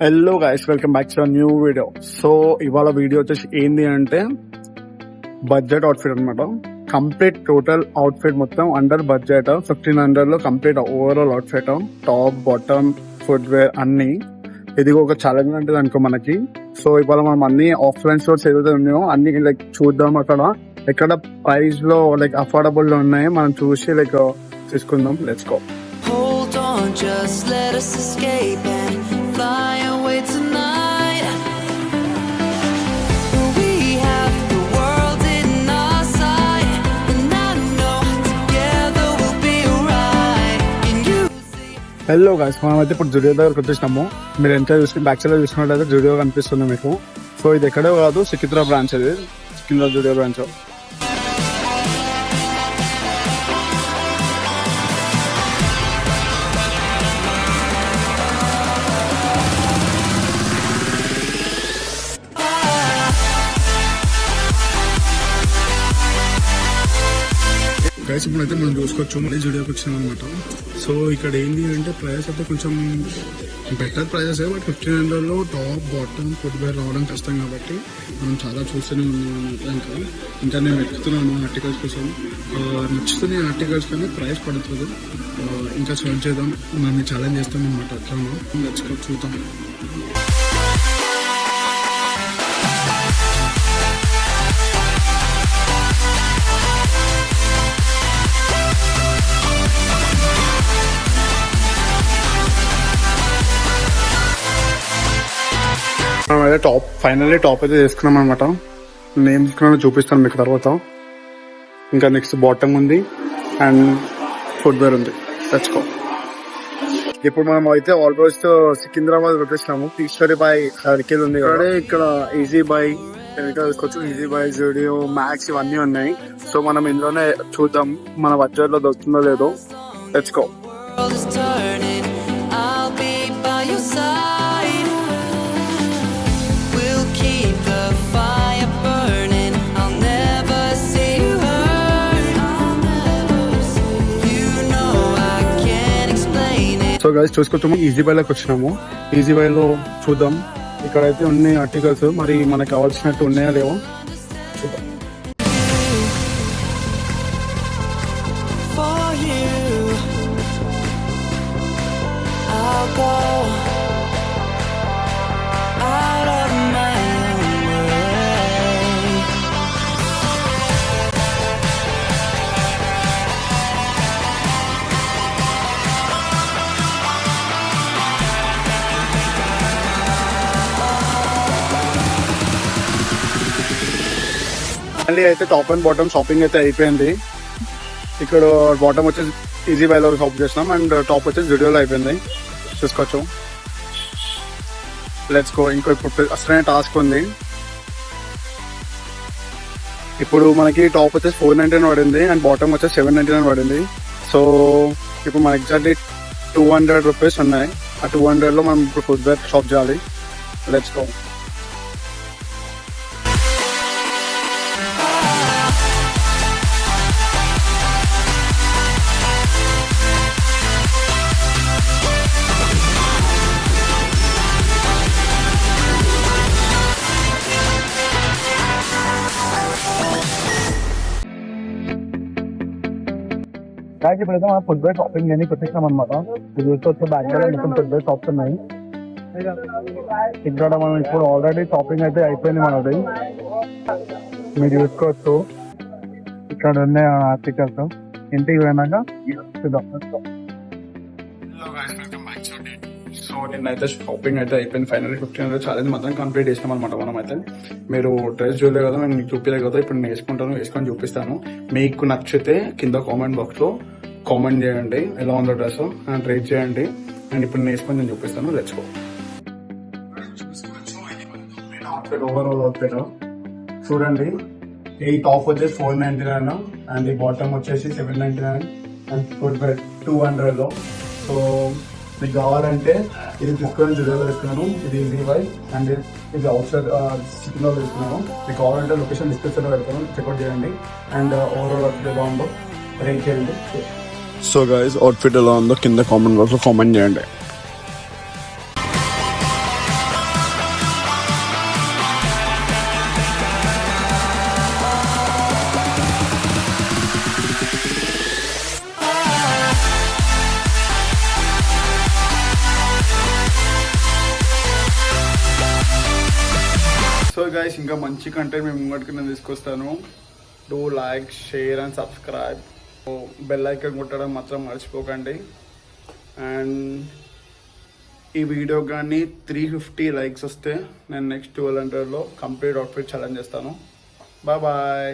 Hello guys, welcome back to new video. So ఇవాళ video వచ్చేసి ఏంది అంటే బడ్జెట్ అవుట్ఫిట్ అనమాట. కంప్లీట్ టోటల్ అవుట్ఫిట్ మొత్తం అండర్ బడ్జెట్ 1500 లో complete overall outfit, top bottom footwear అన్ని. ఇది ఒక ఛాలెంజ్ అంటే అనుకో మనకి. సో ఇవాళ మనం అన్ని ఆఫ్లైన్ స్టోర్స్ ఏదైతే ఉన్నాయో అన్ని లైక్ చూద్దాం, అక్కడ ఎక్కడ ప్రైస్ లో లైక్ అఫోర్డబుల్ లో ఉన్నాయి మనం చూసి లైక్ తీసుకుందాం. Let's go. Hold on, just let us escape and fly away tonight. We have the world in our sight, and I know together we'll be alright. Can you see? Hello guys, మనం అయితే ఇప్పుడు జుడియో దగ్గరకు వచ్చేసినాము. మీరు ఎంత చూసి back side చూసుకున్నట్లయితే జుడియో కనిపిస్తుంది మీకు. సో ఇది ఎక్కడో కాదు, సికింద్రా బ్రాంచ్. ఇది సికింద్రా జుడియో బ్రాంచ్. గైస్ ఇప్పుడైతే మనం చూసుకోవచ్చు, మళ్ళీ జుడియోకి వచ్చినాం అనమాట. సో ఇక్కడ ఏంటి అంటే ప్రైస్ అయితే కొంచెం బెటర్ ప్రైజెస్, బట్ 1500 లో టాప్ బాటమ్ ఫుట్ వేర్ రావడం కష్టం కాబట్టి మనం చాలా చూస్తూనే ఉన్నాం అనమాట. ఇంకా నేను వెతుకుతున్నాను ఆర్టికల్స్ కోసం. నచ్చుతున్నాయి ఆర్టికల్స్ కానీ ప్రైస్ పడుతుంది. ఇంకా సర్చ్ చేద్దాం, నన్ను ఛాలెంజ్ చేస్తాం అనమాట. అట్లాను నచ్చుకో చూద్దాం. మనం అయితే ఫైనల్లీ టాప్ అయితే చేసుకున్నాం అనమాట. నేమ్ చూపిస్తాను మీకు తర్వాత. ఇంకా నెక్స్ట్ బాటమ్ ఉంది అండ్ ఫుట్ వేర్ ఉంది. తెచ్చుకో. ఇప్పుడు మనం అయితే ఆల్మోస్ట్ సికింద్రాబాద్ వచ్చేసినాము. ఈశ్వరి బాయ్ సర్కిల్ ఉంది ఇక్కడ. ఈజీ బై తీసుకోవచ్చు. ఈజీ బై, జూడియో, మ్యాక్స్ ఇవన్నీ ఉన్నాయి. సో మనం ఇందులోనే చూద్దాం మన బడ్జెట్ లో దొరుకుతుందో లేదో. తెచ్చుకో. World is turning, I'll be by your side. We'll keep the fire burning, I'll never see you hurt. You know I can't explain it. So guys చూసుకుంటాము, ఈజీ బై లోకి వచ్చినాము. ఈజీ బై లో చూద్దాం ఇక్కడైతే ఉన్నాయి ఆర్టికల్స్. మరి మనకు కావాల్సినట్టు ఉన్నాయా లేవో చూద్దాం. For you, I'll go out of my own way. మళ్ళీ అయితే టాప్ అండ్ బాటమ్ షాపింగ్ అయితే అయిపోయింది. ఇక్కడ బాటమ్ వచ్చేసి ఈజీ బై లో షాప్ చేసినాం అండ్ టాప్ వచ్చేసి జుడియోలో అయిపోయింది. చూసుకోవచ్చు. Let's go. ఇంకో ఇప్పుడు అసలైన టాస్క్ ఉంది. ఇప్పుడు మనకి టాప్ వచ్చేసి 499 పడింది అండ్ బాటమ్ వచ్చేసి 799 పడింది. సో ఇప్పుడు మన ఎగ్జాక్ట్లీ 200 రూపీస్ ఉన్నాయి. ఆ 200 లో మనం ఇప్పుడు ఫుడ్ వేర్ షాప్ చేయాలి. Let's go. ఇప్పుడైతే మనం ఫుడ్ వేర్ షాపింగ్ చేయడానికి వచ్చేసాం అనమాట. ఇది వచ్చే బ్యాక్ సైడ్ మొత్తం ఫుడ్ వేర్ షాప్స్ ఉన్నాయి. ఇక్కడ మనం ఇప్పుడు ఆల్రెడీ షాపింగ్ అయితే అయిపోయింది మనది. మీరు చూసుకోవచ్చు ఇక్కడ ఉన్న ఆర్టికల్స్. ఇంటికి పోయినాక చూద్దాం. సో నిన్నైతే షాపింగ్ అయితే అయిపోయింది. ఫైనల్ 1500 ఛాలెంజ్ మాత్రం కంప్లీట్ చేసినాం అనమాట. మనం అయితే మీరు డ్రెస్ చూడలేదు కదా, నేను మీకు చూపించలేదు కదా. ఇప్పుడు నేను వేసుకుంటాను, వేసుకొని చూపిస్తాను. మీకు నచ్చితే కింద కామెంట్ బాక్స్ లో కామెంట్ చేయండి ఎలా ఉందో డ్రెస్ అండ్ రేట్ చేయండి. అండ్ ఇప్పుడు నేను వేసుకొని నేను చూపిస్తాను. తెచ్చుకో. ఓవరాల్ అవుట్ఫిట్ చూడండి. ఈ టాప్ వచ్చేసి 499 అండ్ ఈ బాటమ్ వచ్చేసి 799 అండ్ ఫుట్ వేర్ 200 లో. సో మీకు కావాలంటే ఇది తీసుకొని జుడియోలో తీసుకున్నాను. ఇది ఈజీ బై అండ్ ఇది అవుట్ సైడ్ సిటీలో తీసుకున్నాను. మీకు కావాలంటే లొకేషన్ డిస్క్రిప్షన్ లో పెడతాను, చెక్అవుట్ చేయండి. అండ్ ఓవరాల్ అవుట్ఫిట్ ఎలా ఉందో రేట్ చేయండి. సో గైస్ అవుట్ఫిట్ ఎలా ఉందో కింద కామెంట్ బాక్స్ లో కామెంట్ చేయండి. గైస్ ఇంకా మంచి కంటెంట్ మేము ముంగటికి నేను తీసుకొస్తాను. Do like, share and subscribe. Bell icon కొట్టడం మాత్రం మర్చిపోకండి. అండ్ ఈ వీడియో కానీ 350 లైక్స్ వస్తే నేను నెక్స్ట్ 1200లో కంప్లీట్ అవుట్ఫిట్ ఛాలెంజ్ చేస్తాను. బాయ్.